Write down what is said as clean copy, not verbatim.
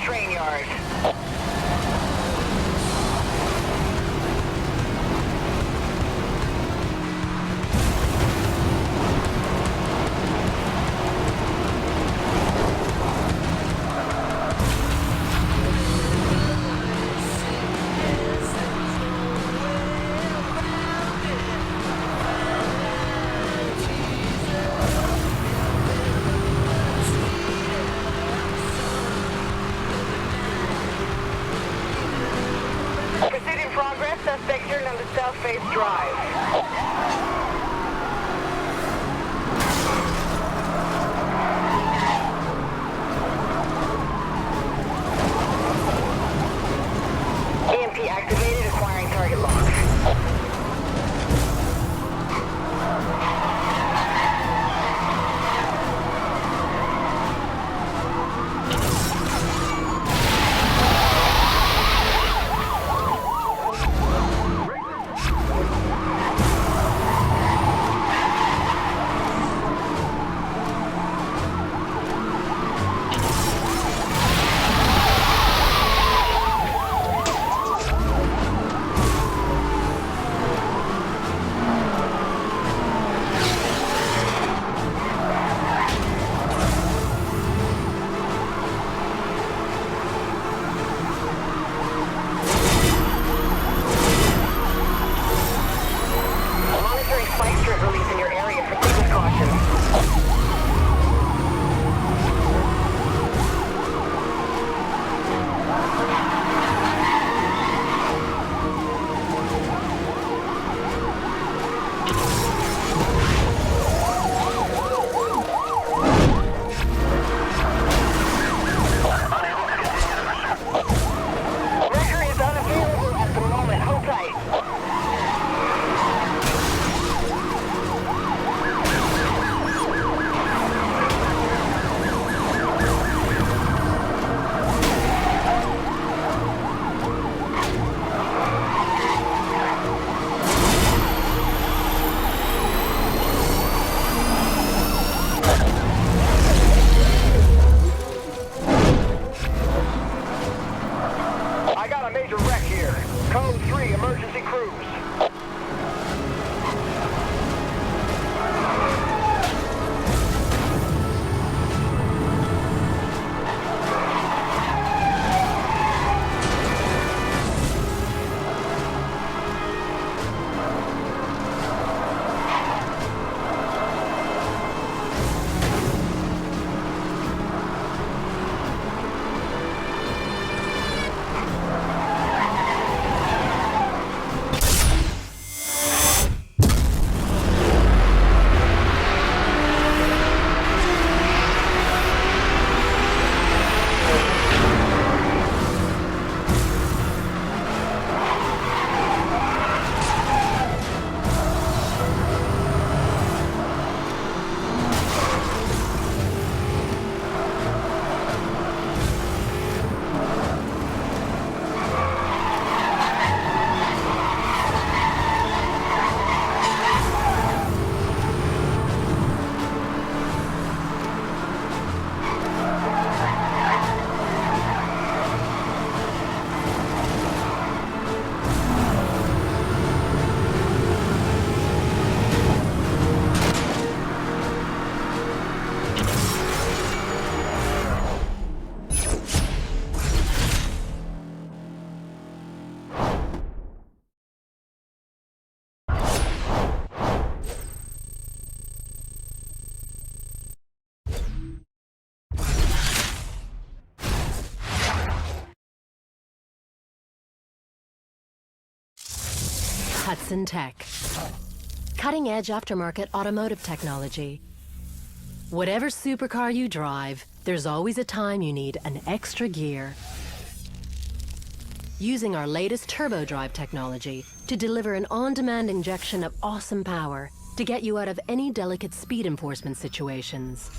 train yard. Pursuit in progress. Suspect turned on the South Face Drive. EMP activated, acquiring target lock. Monitoring spike strip release in your area. Proceed with caution. Mercury is unavailable at the moment. Hold tight. I got a major wreck here. Code 3, emergency cruise. Hudson Tech. Cutting-edge aftermarket automotive technology. Whatever supercar you drive, there's always a time you need an extra gear. Using our latest turbo drive technology to deliver an on-demand injection of awesome power to get you out of any delicate speed enforcement situations.